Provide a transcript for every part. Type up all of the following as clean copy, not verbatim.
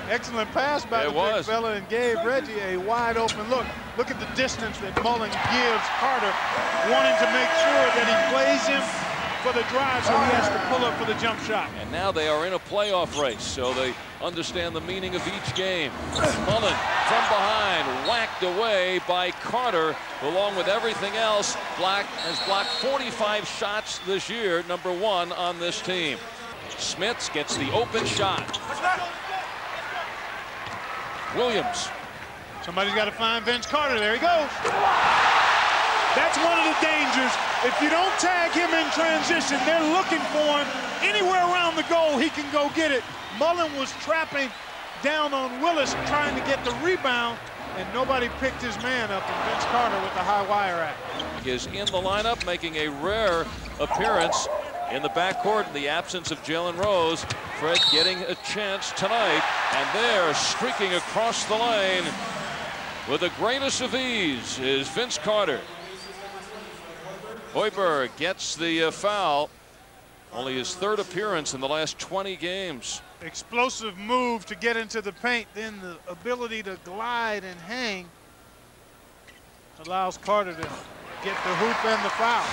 Excellent pass by the big fella and gave Reggie a wide open look. Look at the distance that Mullen gives Carter, wanting to make sure that he plays him for the drive, so he has to pull up for the jump shot. And now they are in a playoff race, so they understand the meaning of each game. Mullen from behind, whacked away by Carter, along with everything else. Black has blocked 45 shots this year, #1 on this team. Smits gets the open shot. Williams. Somebody's got to find Vince Carter. There he goes. That's one of the dangers. If you don't tag him in transition, they're looking for him. Anywhere around the goal, he can go get it. Mullen was trapping down on Willis, trying to get the rebound, and nobody picked his man up, and Vince Carter with the high wire act. Is in the lineup, making a rare appearance in the backcourt in the absence of Jalen Rose. Fred getting a chance tonight, and there, streaking across the lane with the greatest of ease, is Vince Carter. Hoiberg gets the foul. Only his 3rd appearance in the last 20 games. Explosive move to get into the paint, then the ability to glide and hang allows Carter to get the hoop and the foul.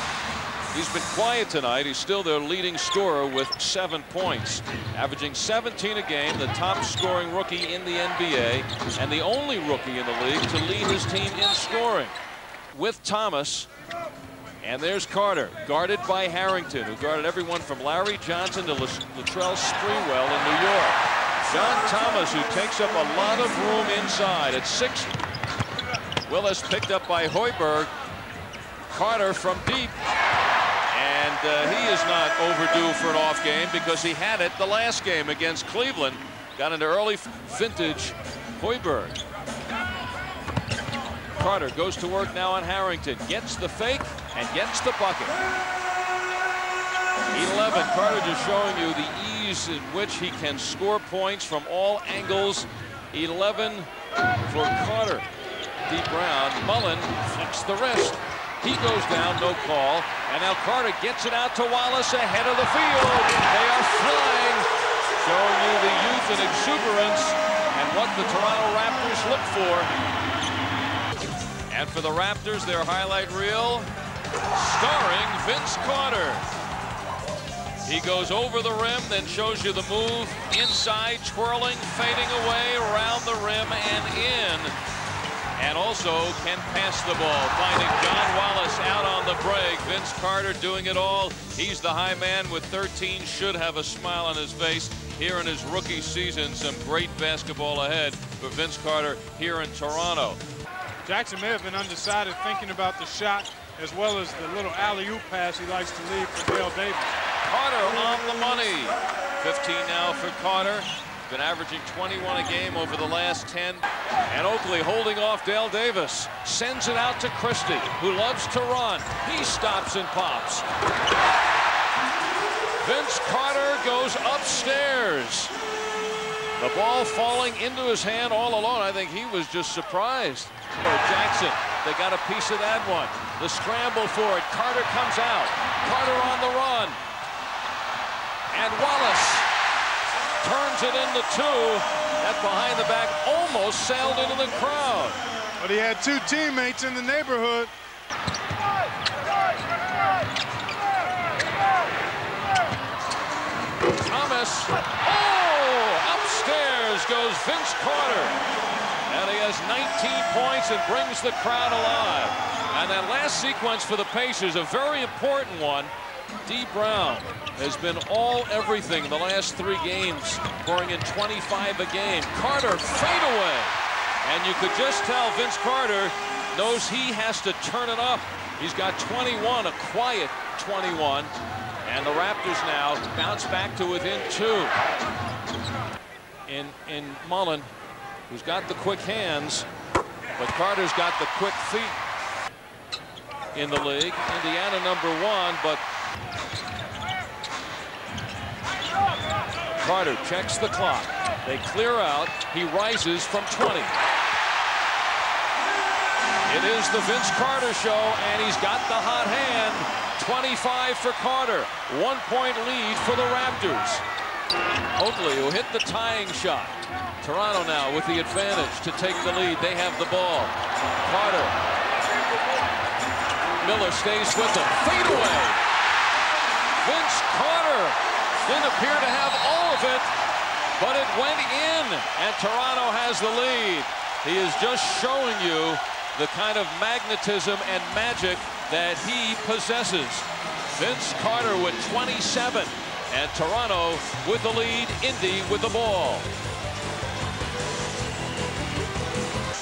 He's been quiet tonight. He's still their leading scorer with 7 points, averaging 17 a game, the top scoring rookie in the NBA, and the only rookie in the league to lead his team in scoring with Thomas. And there's Carter, guarded by Harrington, who guarded everyone from Larry Johnson to Latrell Sprewell in New York. John Thomas, who takes up a lot of room inside at 6. Willis picked up by Hoiberg. Carter from deep. And he is not overdue for an off game because he had it the last game against Cleveland. Got into early vintage Hoiberg. Carter goes to work now on Harrington, gets the fake and gets the bucket. 11. Carter just showing you the ease in which he can score points from all angles. 11 for Carter. Deep round. Mullen flicks the wrist. He goes down, no call. And now Carter gets it out to Wallace ahead of the field. They are flying, showing you the youth and exuberance and what the Toronto Raptors look for. And for the Raptors, their highlight reel, starring Vince Carter. He goes over the rim, then shows you the move inside, twirling, fading away, around the rim and in. And also can pass the ball, finding John Wallace out on the break. Vince Carter doing it all. He's the high man with 13, should have a smile on his face here in his rookie season. Some great basketball ahead for Vince Carter here in Toronto. Jackson may have been undecided, thinking about the shot as well as the little alley-oop pass he likes to leave for Dale Davis. Carter on the money. 15 now for Carter. Been averaging 21 a game over the last 10. And Oakley holding off Dale Davis. Sends it out to Christie, who loves to run. He stops and pops. Vince Carter goes upstairs. The ball falling into his hand all alone. I think he was just surprised. Jackson, they got a piece of that one. The scramble for it. Carter comes out. Carter on the run. And Wallace turns it into 2. That behind the back almost sailed into the crowd. But he had 2 teammates in the neighborhood. Thomas. Oh! Upstairs goes Vince Carter. And he has 19 points and brings the crowd alive. And that last sequence for the Pacers, a very important one. D. Brown has been all everything the last 3 games, pouring in 25 a game. Carter fade away. And you could just tell Vince Carter knows he has to turn it up. He's got 21, a quiet 21. And the Raptors now bounce back to within 2. In Mullen, who's got the quick hands, but Carter's got the quick feet in the league. Indiana #1, but Carter checks the clock. They clear out. He rises from 20. It is the Vince Carter show, and he's got the hot hand. 25 for Carter. 1-point lead for the Raptors. Oakley, who hit the tying shot. Toronto now with the advantage to take the lead. They have the ball. Carter. Miller stays with them. Fade away. Vince Carter didn't appear to have all of it, but it went in, and Toronto has the lead. He is just showing you the kind of magnetism and magic that he possesses. Vince Carter with 27, and Toronto with the lead. Indy with the ball.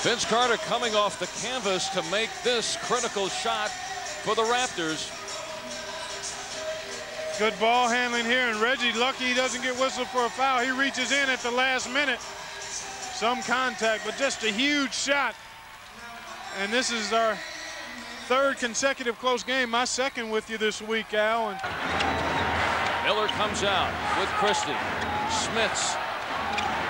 Vince Carter coming off the canvas to make this critical shot for the Raptors. Good ball handling here, and Reggie lucky he doesn't get whistled for a foul. He reaches in at the last minute. Some contact, but just a huge shot. And this is our third consecutive close game. My second with you this week, Al. And Miller comes out with Christie. Smits.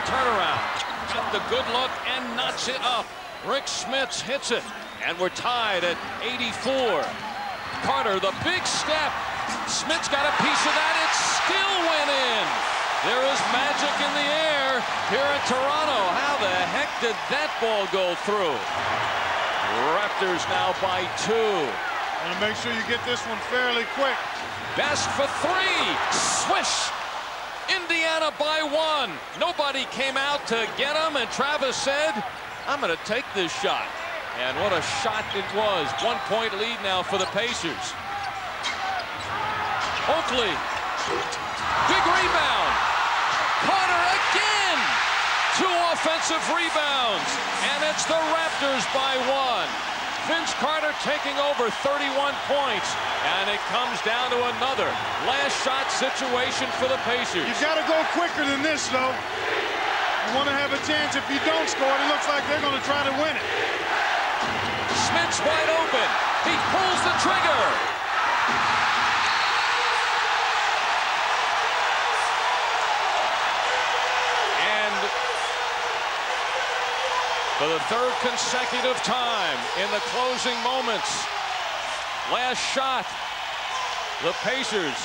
Turnaround. Got the good look and knocks it up. Rick Smits hits it. And we're tied at 84. Carter, the big step. Smits got a piece of that. It still went in. There is magic in the air here in Toronto. How the heck did that ball go through? Raptors now by 2. And make sure you get this one fairly quick. Best for 3. Swish. Indiana by 1. Nobody came out to get him, and Travis said, I'm going to take this shot. And what a shot it was. 1-point lead now for the Pacers. Oakley. Big rebound. Carter again. 2 offensive rebounds. And it's the Raptors by 1. Vince Carter taking over 31 points. And it comes down to another last shot situation for the Pacers. You've got to go quicker than this, though. You want to have a chance. If you don't score, it looks like they're going to try to win it. Smits wide open. He pulls the trigger. And for the third consecutive time in the closing moments, last shot, the Pacers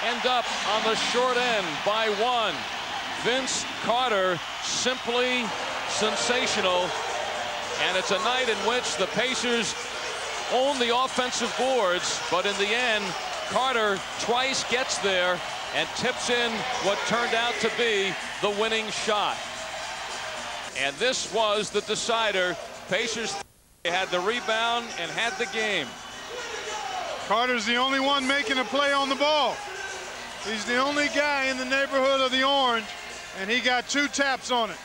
end up on the short end by 1. Vince Carter simply sensational. And it's a night in which the Pacers own the offensive boards, but in the end, Carter twice gets there and tips in what turned out to be the winning shot. And this was the decider. Pacers had the rebound and had the game. Carter's the only one making a play on the ball. He's the only guy in the neighborhood of the orange, and he got 2 taps on it.